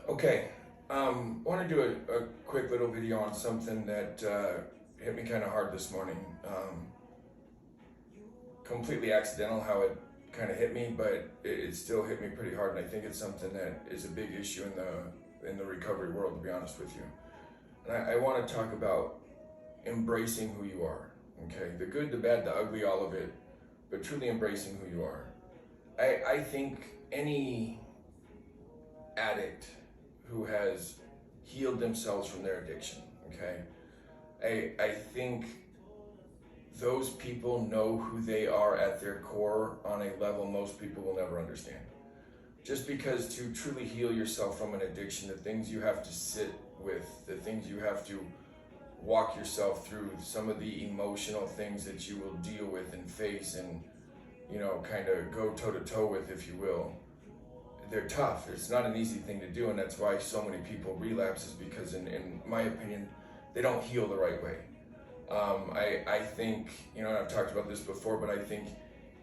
Okay, want to do a quick little video on something that hit me kind of hard this morning. Completely accidental how it kind of hit me, but it still hit me pretty hard, and I think it's something that is a big issue in the recovery world, to be honest with you. And I want to talk about embracing who you are. Okay, the good, the bad, the ugly, all of it, but truly embracing who you are. I think any addict who has healed themselves from their addiction, okay? I think those people know who they are at their core on a level most people will never understand. Just because to truly heal yourself from an addiction, the things you have to sit with, the things you have to walk yourself through, some of the emotional things that you will deal with and face and, kind of go toe to toe with, if you will, they're tough. It's not an easy thing to do, and that's why so many people relapse, is because in my opinion, they don't heal the right way. I think, and I've talked about this before, but I think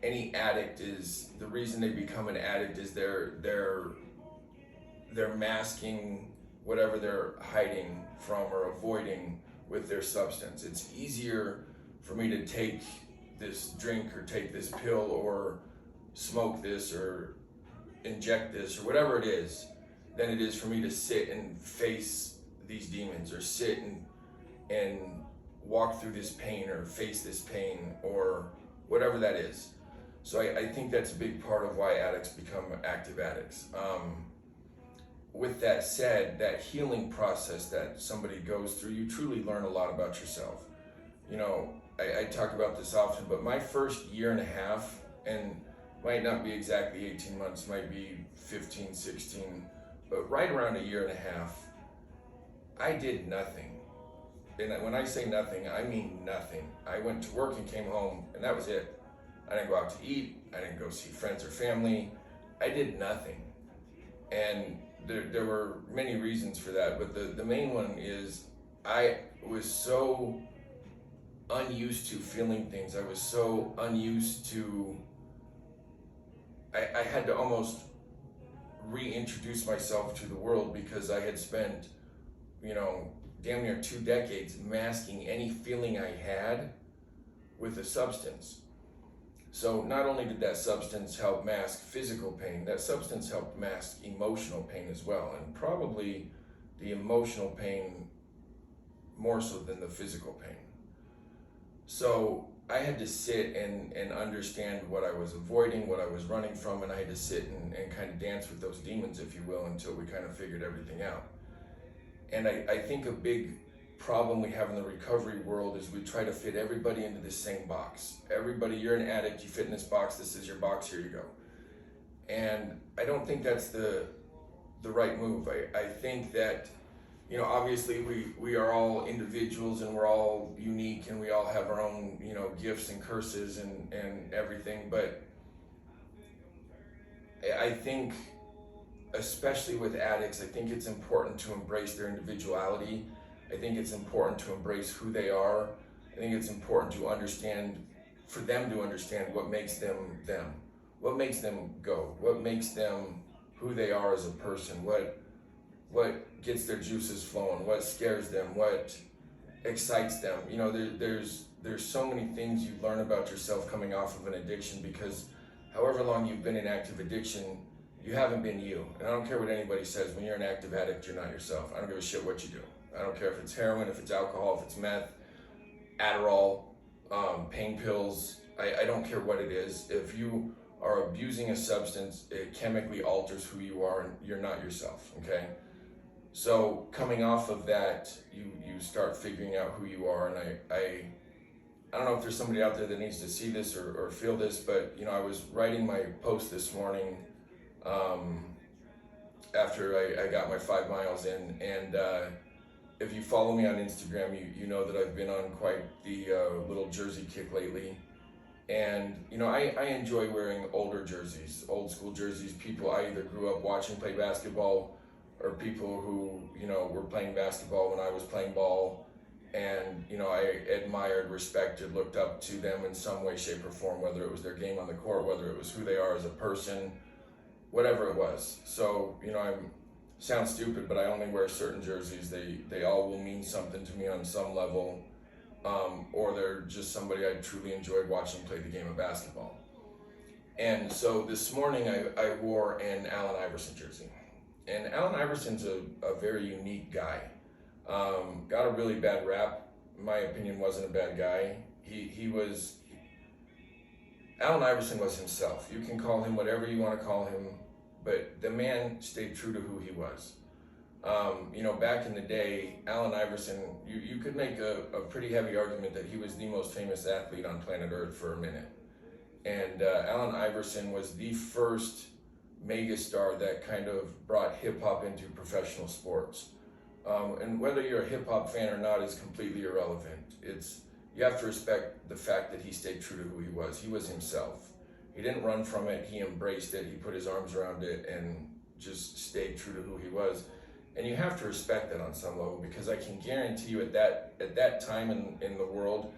any addict is, the reason they become an addict is they're masking whatever they're hiding from or avoiding with their substance. It's easier for me to take this drink or take this pill or smoke this or inject this or whatever it is than it is for me to sit and face these demons or sit and walk through this pain or face this pain or whatever that is. So I think that's a big part of why addicts become active addicts. With that said, that healing process that somebody goes through, you truly learn a lot about yourself. I talk about this often, but my first year and a half, and might not be exactly 18 months, might be 15, 16, but right around a year and a half, I did nothing. And when I say nothing, I mean nothing. I went to work and came home, and that was it. I didn't go out to eat. I didn't go see friends or family. I did nothing. And there were many reasons for that, but the main one is I was so unused to feeling things. I was so unused to, I had to almost reintroduce myself to the world because I had spent, damn near 2 decades masking any feeling I had with a substance. So not only did that substance help mask physical pain, that substance helped mask emotional pain as well, and probably the emotional pain more so than the physical pain. So I had to sit and understand what I was avoiding, what I was running from, and I had to sit and kind of dance with those demons, if you will, until we kind of figured everything out. And I think a big problem we have in the recovery world is we try to fit everybody into the same box. Everybody, you're an addict, you fit in this box, this is your box, here you go. And I don't think that's the right move. I think that, obviously we are all individuals and we're all unique and we all have our own, gifts and curses and everything. But I think, especially with addicts, I think it's important to embrace their individuality. I think it's important to embrace who they are. I think it's important to understand, for them to understand what makes them them, what makes them go, what makes them who they are as a person, what gets their juices flowing, what scares them, what excites them. There's so many things you learn about yourself coming off of an addiction, because however long you've been in active addiction, you haven't been you. And I don't care what anybody says, when you're an active addict, you're not yourself. I don't give a shit what you do. I don't care if it's heroin, if it's alcohol, if it's meth, Adderall, pain pills. I don't care what it is. If you are abusing a substance, it chemically alters who you are, and you're not yourself, okay? So coming off of that, you start figuring out who you are. And I don't know if there's somebody out there that needs to see this or feel this, but I was writing my post this morning after I got my 5 miles in, and if you follow me on Instagram, you know that I've been on quite the little jersey kick lately. And I enjoy wearing older jerseys, old school jerseys, people I either grew up watching play basketball or people who were playing basketball when I was playing ball, and I admired, respected, looked up to them in some way, shape, or form, whether it was their game on the court, whether it was who they are as a person, whatever it was. So I'm sounds stupid, but I only wear certain jerseys. They all will mean something to me on some level, or they're just somebody I truly enjoyed watching play the game of basketball. And so this morning I wore an Allen Iverson jersey. And Allen Iverson's a very unique guy. Got a really bad rap. In my opinion, wasn't a bad guy. Allen Iverson was himself. You can call him whatever you want to call him, but the man stayed true to who he was. Back in the day, Allen Iverson, you could make a pretty heavy argument that he was the most famous athlete on planet Earth for a minute. And Allen Iverson was the first megastar that kind of brought hip-hop into professional sports. And whether you're a hip-hop fan or not is completely irrelevant. You have to respect the fact that he stayed true to who he was. He was himself. He didn't run from it. He embraced it. He put his arms around it and just stayed true to who he was. And you have to respect that on some level, because I can guarantee you at that time in the world,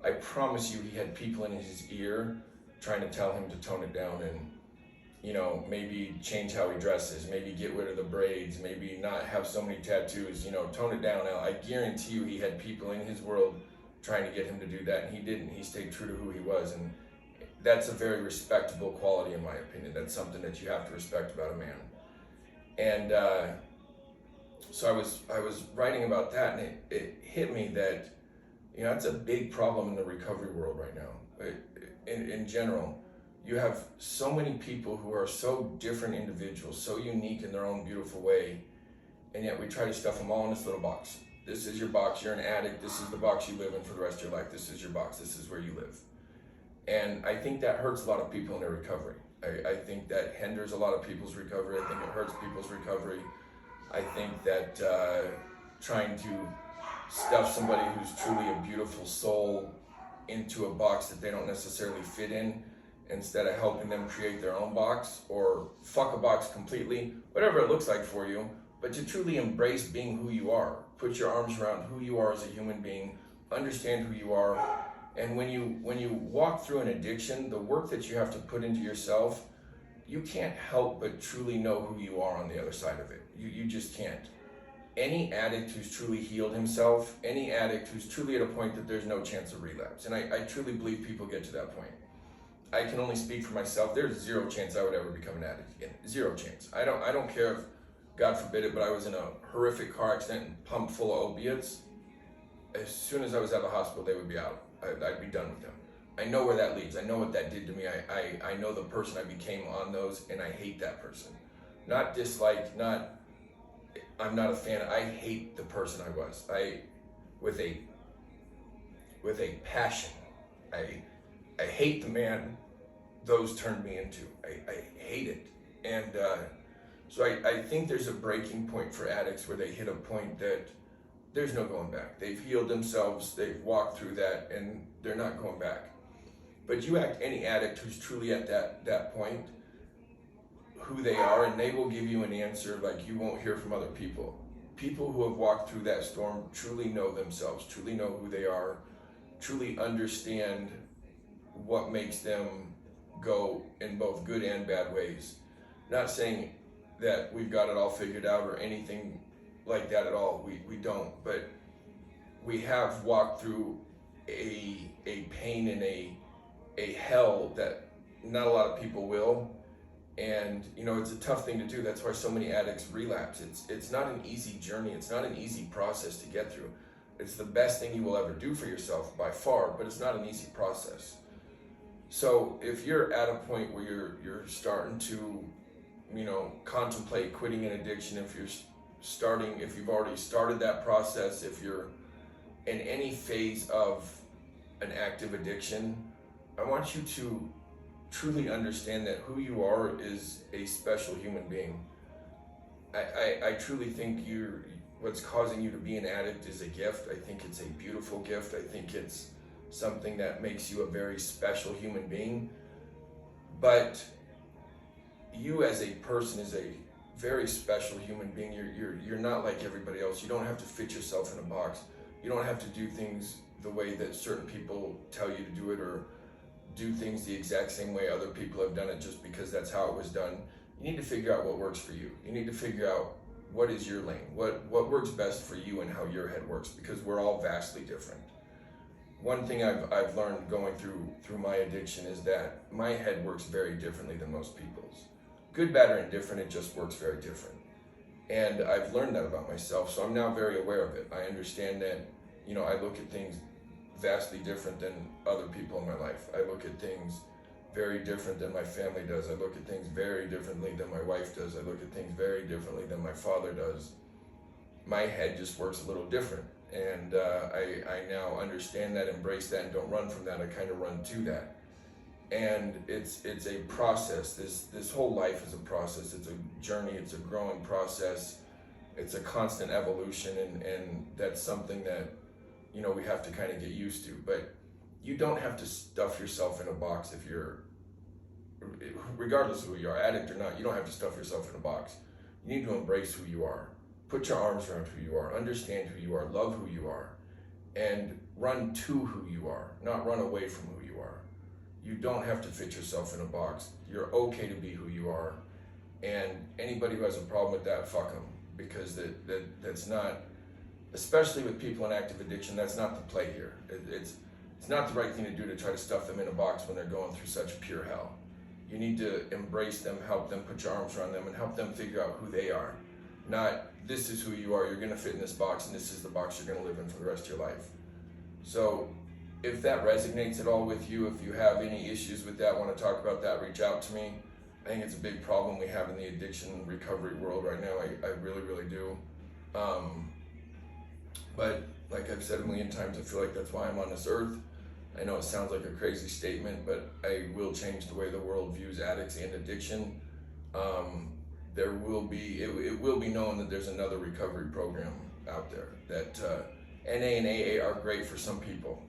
I promise you he had people in his ear trying to tell him to tone it down and, maybe change how he dresses, maybe get rid of the braids, maybe not have so many tattoos, tone it down. Now, I guarantee you he had people in his world trying to get him to do that, and he didn't. He stayed true to who he was, and that's a very respectable quality in my opinion. That's something that you have to respect about a man. And so I was writing about that, and it hit me that it's a big problem in the recovery world right now. In general, you have so many people who are so different individuals, so unique in their own beautiful way, and yet we try to stuff them all in this little box. This is your box. You're an addict. This is the box you live in for the rest of your life. This is your box. This is where you live. And I think that hurts a lot of people in their recovery. I think that hinders a lot of people's recovery. I think it hurts people's recovery. I think that trying to stuff somebody who's truly a beautiful soul into a box that they don't necessarily fit in, instead of helping them create their own box, or fuck a box completely, whatever it looks like for you, but to truly embrace being who you are. Put your arms around who you are as a human being, understand who you are, and when you walk through an addiction, the work that you have to put into yourself, you can't help but truly know who you are on the other side of it. You just can't. Any addict who's truly healed himself, any addict who's truly at a point that there's no chance of relapse, and I truly believe people get to that point. I can only speak for myself. There's zero chance I would ever become an addict again. Zero chance. I don't care if, God forbid it, but I was in a horrific car accident and pumped full of opiates. As soon as I was out of the hospital, they would be out. I'd be done with them. I know where that leads. I know what that did to me. I know the person I became on those, and I hate that person. Not dislike, I'm not a fan. I hate the person I was. With a passion. I hate the man those turned me into. I hate it. And so I think there's a breaking point for addicts where they hit a point that there's no going back. They've healed themselves, they've walked through that, and they're not going back. But you ask any addict who's truly at that point, who they are, and they will give you an answer like you won't hear from other people. People who have walked through that storm truly know themselves, truly know who they are, truly understand what makes them go in both good and bad ways. Not saying that we've got it all figured out or anything like that at all. We don't, but we have walked through a pain and a hell that not a lot of people will. And it's a tough thing to do. That's why so many addicts relapse. It's not an easy journey. It's not an easy process to get through. It's the best thing you will ever do for yourself by far, but it's not an easy process. So if you're at a point where you're starting to, contemplate quitting an addiction, if you've already started that process, if you're in any phase of an active addiction, I want you to truly understand that who you are is a special human being. I truly think what's causing you to be an addict is a gift. I think it's a beautiful gift. I think it's something that makes you a very special human being. But you as a person is a very special human being. You're not like everybody else. You don't have to fit yourself in a box. You don't have to do things the way that certain people tell you to do it, or do things the exact same way other people have done it just because that's how it was done. You need to figure out what works for you. You need to figure out what is your lane? What works best for you and how your head works? Because we're all vastly different. One thing I've learned going through my addiction is that my head works very differently than most people's. Good, bad, or indifferent, it just works very different. And I've learned that about myself, so I'm now very aware of it. I understand that, I look at things vastly different than other people in my life. I look at things very different than my family does. I look at things very differently than my wife does. I look at things very differently than my father does. My head just works a little different. And I now understand that, embrace that, and don't run from that. I kind of run to that. And it's a process. This whole life is a process. It's a journey. It's a growing process. It's a constant evolution, and that's something that we have to kind of get used to. But you don't have to stuff yourself in a box if you're, regardless of who you are, addict or not. You don't have to stuff yourself in a box. You need to embrace who you are. Put your arms around who you are. Understand who you are. Love who you are, and run to who you are, not run away from who you are. You don't have to fit yourself in a box. You're okay to be who you are. And anybody who has a problem with that, fuck them. Because that's not, especially with people in active addiction, that's not the play here. It's not the right thing to do to try to stuff them in a box when they're going through such pure hell. You need to embrace them, help them, put your arms around them, and help them figure out who they are. Not, this is who you are, you're gonna fit in this box, and this is the box you're gonna live in for the rest of your life. So, if that resonates at all with you, if you have any issues with that, want to talk about that, reach out to me. I think it's a big problem we have in the addiction recovery world right now. I really, really do. But like I've said a million times, I feel like that's why I'm on this earth. I know it sounds like a crazy statement, but I will change the way the world views addicts and addiction. There will be, it will be known that there's another recovery program out there, that NA and AA are great for some people.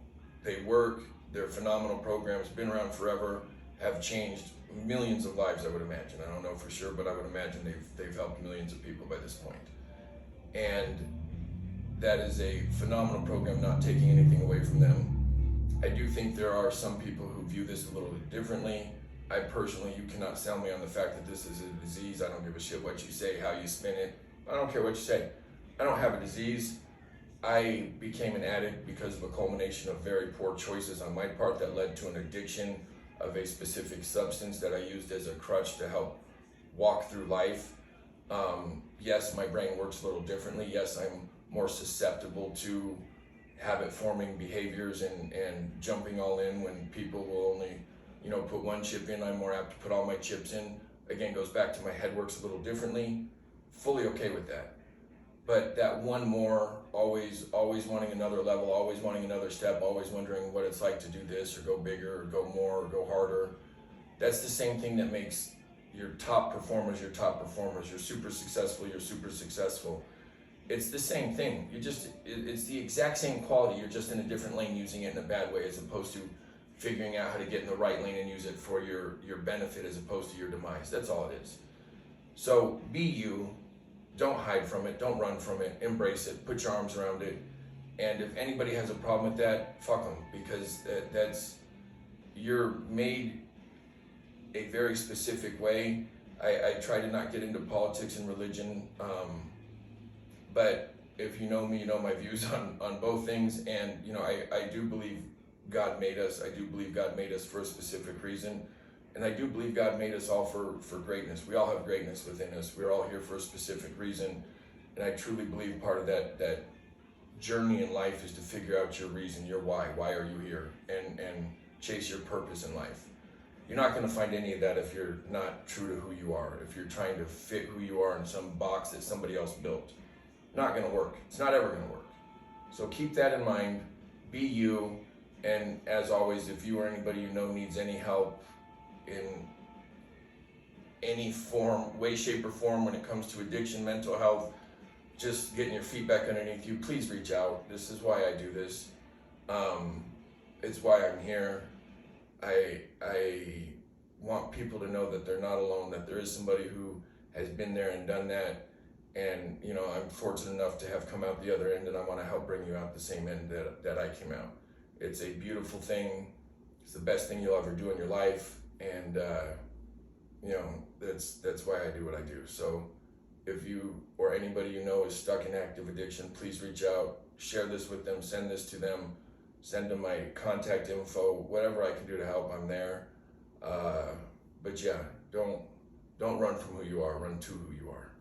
They work, they're phenomenal programs, been around forever, have changed millions of lives, I would imagine. I don't know for sure, but I would imagine they've helped millions of people by this point. And that is a phenomenal program, not taking anything away from them. I do think there are some people who view this a little bit differently. I personally, you cannot sell me on the fact that this is a disease. I don't give a shit what you say, how you spin it. I don't care what you say. I don't have a disease. I became an addict because of a culmination of very poor choices on my part that led to an addiction of a specific substance that I used as a crutch to help walk through life. Yes, my brain works a little differently. Yes, I'm more susceptible to habit-forming behaviors and jumping all in when people will only, put one chip in. I'm more apt to put all my chips in. Again, goes back to my head works a little differently. Fully okay with that. But that one more, always wanting another level, always wanting another step, always wondering what it's like to do this or go bigger or go more or go harder. That's the same thing that makes your top performers your top performers. You're super successful. It's the same thing. It's the exact same quality. You're just in a different lane using it in a bad way, as opposed to figuring out how to get in the right lane and use it for your benefit as opposed to your demise. That's all it is. So be you. Don't hide from it, don't run from it, embrace it, put your arms around it. And if anybody has a problem with that, fuck them, because you're made a very specific way. I try to not get into politics and religion, but if you know me, you know my views on both things. And I do believe God made us. I do believe God made us for a specific reason. And I do believe God made us all for greatness. We all have greatness within us. We're all here for a specific reason. And I truly believe part of that journey in life is to figure out your reason, your why. Why are you here? And chase your purpose in life. You're not going to find any of that if you're not true to who you are. If you're trying to fit who you are in some box that somebody else built. Not going to work. It's not ever going to work. So keep that in mind. Be you. And as always, if you or anybody you know needs any help in any form, way, shape, or form when it comes to addiction, mental health, just getting your feet back underneath you, please reach out. This is why I do this. It's why I'm here. I want people to know that they're not alone, that there is somebody who has been there and done that. And I'm fortunate enough to have come out the other end, and I want to help bring you out the same end that I came out. It's a beautiful thing. It's the best thing you'll ever do in your life. And that's why I do what I do. So if you or anybody you know is stuck in active addiction, please reach out, share this with them, send this to them, send them my contact info, whatever I can do to help, I'm there. But yeah, don't run from who you are, run to who you are.